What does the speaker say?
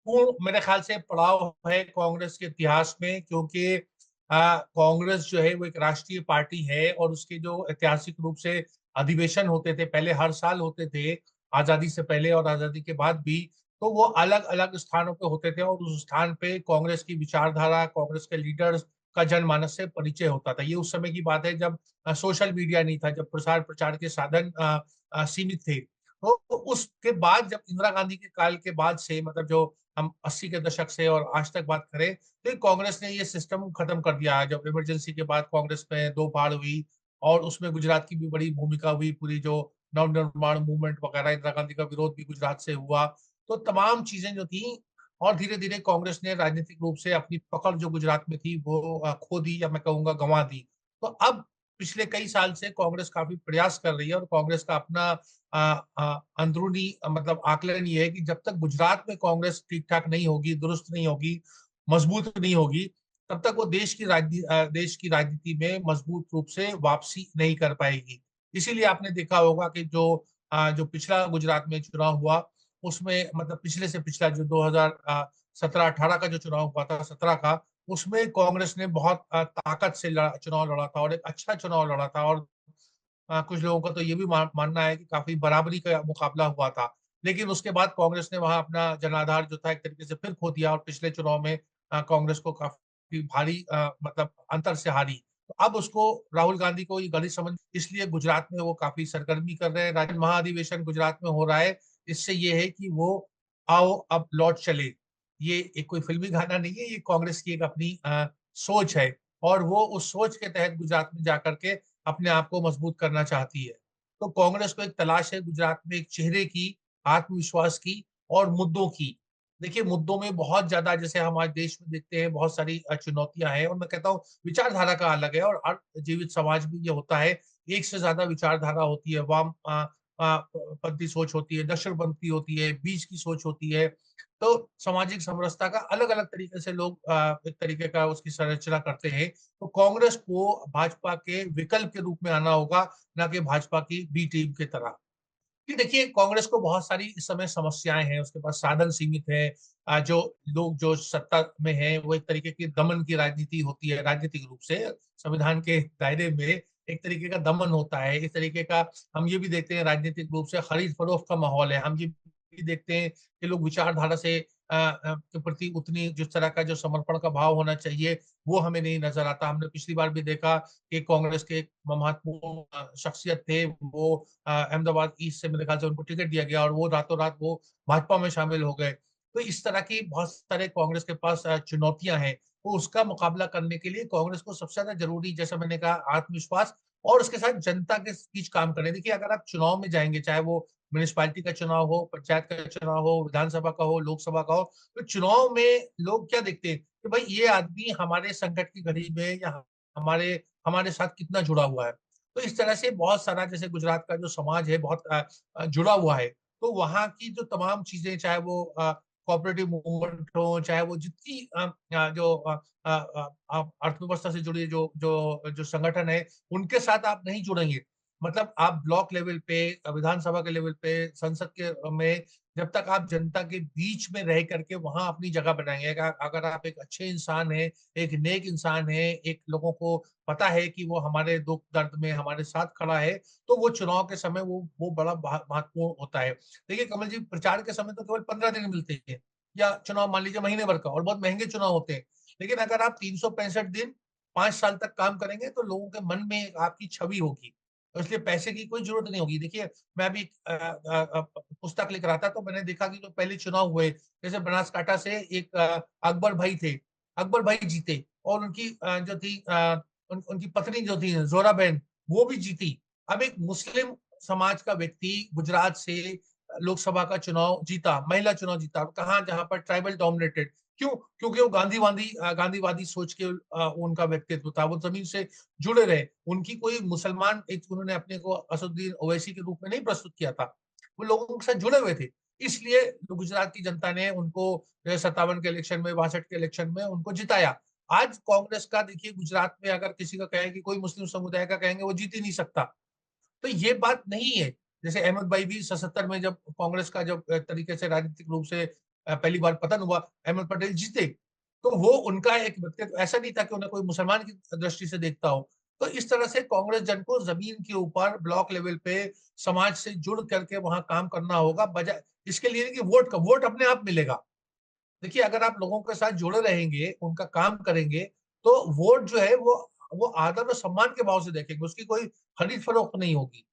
महत्वपूर्ण मेरे ख्याल से पड़ाव है कांग्रेस के इतिहास में, क्योंकि कांग्रेस जो है वो एक राष्ट्रीय पार्टी है और उसके जो ऐतिहासिक रूप से अधिवेशन होते थे, पहले हर साल होते थे, आजादी से पहले और आजादी के बाद भी, तो वो अलग अलग स्थानों पे होते थे और उस स्थान पे कांग्रेस की विचारधारा, कांग्रेस के लीडर्स का जनमानस से परिचय होता था। ये उस समय की बात है जब सोशल मीडिया नहीं था, जब प्रसार प्रचार के साधन सीमित थे। तो उसके बाद जब इंदिरा गांधी के काल के बाद से, मतलब जो हम 80 के दशक से और आज तक बात करें, तो कांग्रेस ने ये सिस्टम खत्म कर दिया है। जब इमरजेंसी के बाद कांग्रेस में दो फाड़ हुई और उसमें गुजरात की भी बड़ी भूमिका हुई, पूरी जो नवनिर्माण मूवमेंट वगैरह, इंदिरा गांधी का विरोध भी गुजरात से हुआ, तो तमाम चीजें जो थी, और धीरे धीरे कांग्रेस ने राजनीतिक रूप से अपनी पकड़ जो गुजरात में थी वो खो दी, या मैं कहूंगा गंवा दी। तो अब पिछले कई साल से कांग्रेस काफी प्रयास कर रही है, और कांग्रेस का अपना अंदरूनी मतलब आकलन ये है कि जब तक गुजरात में कांग्रेस ठीक ठाक नहीं होगी, दुरुस्त नहीं होगी, मजबूत नहीं होगी, तब तक वो देश की राजनीति में मजबूत रूप से वापसी नहीं कर पाएगी। इसीलिए आपने देखा होगा कि जो पिछला गुजरात में चुनाव हुआ, उसमें मतलब पिछले से पिछला जो 2017-18 का जो चुनाव हुआ था, 17 का, उसमें कांग्रेस ने बहुत ताकत से चुनाव लड़ा था और एक अच्छा चुनाव लड़ा था। और कुछ लोगों का तो ये भी मानना है कि काफी बराबरी का मुकाबला हुआ था। लेकिन उसके बाद कांग्रेस ने वहां अपना जनाधार जो था एक तरीके से फिर खो दिया, और पिछले चुनाव में कांग्रेस को काफी भारी मतलब अंतर से हारी। तो अब उसको, राहुल गांधी को ये गलत समझ, इसलिए गुजरात में वो काफी सरगर्मी कर रहे हैं। राज्य महाधिवेशन गुजरात में हो रहा है, इससे ये है कि वो आओ अब लौट चले। ये एक कोई फिल्मी गाना नहीं है, ये कांग्रेस की एक अपनी सोच है, और वो उस सोच के तहत गुजरात में जाकर के अपने आप को मजबूत करना चाहती है। तो कांग्रेस को एक तलाश है गुजरात में एक चेहरे की, आत्मविश्वास की और मुद्दों की। देखिए, मुद्दों में बहुत ज्यादा, जैसे हम आज देश में देखते हैं, बहुत सारी चुनौतियां हैं, और मैं कहता हूँ विचारधारा का अलग है, और हर जीवित समाज में ये होता है, एक से ज्यादा विचारधारा होती है। वाम पंथी सोच होती है, दक्षिणपंथी होती है, बीच की सोच होती है। तो सामाजिक समरसता का अलग अलग तरीके से लोग एक तरीके का उसकी संरचना करते हैं। तो कांग्रेस को भाजपा के विकल्प के रूप में आना होगा, ना कि भाजपा की बी टीम की तरह। कि देखिए, कांग्रेस को बहुत सारी इस समय समस्याएं हैं, उसके पास साधन सीमित है। जो लोग जो सत्ता में हैं, वो एक तरीके की दमन की राजनीति होती है, राजनीतिक रूप से संविधान के दायरे में एक तरीके का दमन होता है, इस तरीके का। हम ये भी देखते हैं राजनीतिक रूप से खरीद फरोख्त का माहौल है। हम ये भी देखते हैं कि लोग विचारधारा से के प्रति उतनी जिस तरह का जो समर्पण का भाव होना चाहिए, वो हमें नहीं नजर आता। हमने पिछली बार भी देखा कि कांग्रेस के एक महत्वपूर्ण शख्सियत थे, वो अहमदाबाद ईस्ट से मेरे ख्याल से उनको टिकट दिया गया, और वो रातों रात वो भाजपा में शामिल हो गए। तो इस तरह की बहुत सारे कांग्रेस के पास चुनौतियां हैं। तो उसका मुकाबला करने के लिए कांग्रेस को सबसे ज्यादा जरूरी, जैसा मैंने कहा, आत्मविश्वास, और उसके साथ जनता के बीच काम करने। देखिए, अगर आप चुनाव में जाएंगे, चाहे वो म्यूनिसपैलिटी का चुनाव हो, पंचायत का चुनाव हो, विधानसभा का हो, लोकसभा का हो, तो चुनाव में लोग क्या देखते हैं कि भाई ये आदमी हमारे संकट की घड़ी में या हमारे हमारे साथ कितना जुड़ा हुआ है। तो इस तरह से बहुत सारा, जैसे गुजरात का जो समाज है बहुत जुड़ा हुआ है। तो वहाँ की जो तमाम चीजें, चाहे वो कोऑपरेटिव मूवमेंट हो, चाहे वो जितनी जो अर्थव्यवस्था से जुड़ी जो जो जो संगठन है, उनके साथ आप नहीं जुड़ेंगे। मतलब आप ब्लॉक लेवल पे, विधानसभा के लेवल पे, संसद के में, जब तक आप जनता के बीच में रह करके वहां अपनी जगह बनाएंगे, अगर आप एक अच्छे इंसान है, एक नेक इंसान है, एक लोगों को पता है कि वो हमारे दुख दर्द में हमारे साथ खड़ा है, तो वो चुनाव के समय वो बड़ा महत्वपूर्ण होता है। देखिए कमल जी, प्रचार के समय तो केवल 15 दिन मिलते हैं, या चुनाव मान लीजिए महीने भर का, और बहुत महंगे चुनाव होते हैं। लेकिन अगर आप 365 दिन 5 साल तक काम करेंगे, तो लोगों के मन में आपकी छवि होगी, तो इसलिए पैसे की कोई जरूरत नहीं होगी। देखिए, मैं अभी पुस्तक लिख रहा था, तो मैंने देखा कि जो पहले चुनाव हुए, जैसे बनासकांठा से एक अकबर भाई थे, अकबर भाई जीते, और उनकी जो थी उनकी पत्नी जो थी जोरा बहन, वो भी जीती। अब एक मुस्लिम समाज का व्यक्ति गुजरात से लोकसभा का चुनाव जीता, महिला चुनाव जीता, कहाँ, जहां पर ट्राइबल डोमिनेटेड। क्यों? क्योंकि वो गांधीवादी सोच के उनका व्यक्तित्व था, वो जमीन से जुड़े रहे। उनकी कोई मुसलमान, एक उन्होंने अपने को असदुद्दीन ओवैसी के रूप में नहीं प्रस्तुत किया था, वो लोगों के साथ जुड़े हुए थे। इसलिए गुजरात की जनता ने उनको 57 के इलेक्शन में, 62 के इलेक्शन में उनको जिताया। आज कांग्रेस का देखिए, गुजरात में अगर किसी का कहे कि कोई मुस्लिम समुदाय का कहेंगे, वो जीत ही नहीं सकता। तो ये बात नहीं है। जैसे अहमद भाई भी 77 में, जब कांग्रेस का जब तरीके से राजनीतिक रूप से पहली बार पतन हुआ, अहमद पटेल जीते। तो वो उनका एक व्यक्तित्व ऐसा नहीं था कि उन्हें कोई मुसलमान की दृष्टि से देखता हो। तो इस तरह से कांग्रेस जन को जमीन के ऊपर ब्लॉक लेवल पे समाज से जुड़ करके वहां काम करना होगा, बजाय इसके लिए कि वोट अपने आप मिलेगा। देखिए, अगर आप लोगों के साथ जुड़े रहेंगे, उनका काम करेंगे, तो वोट जो है वो आदर और सम्मान के भाव से देखेंगे, उसकी कोई खरीद फरोख्त नहीं होगी।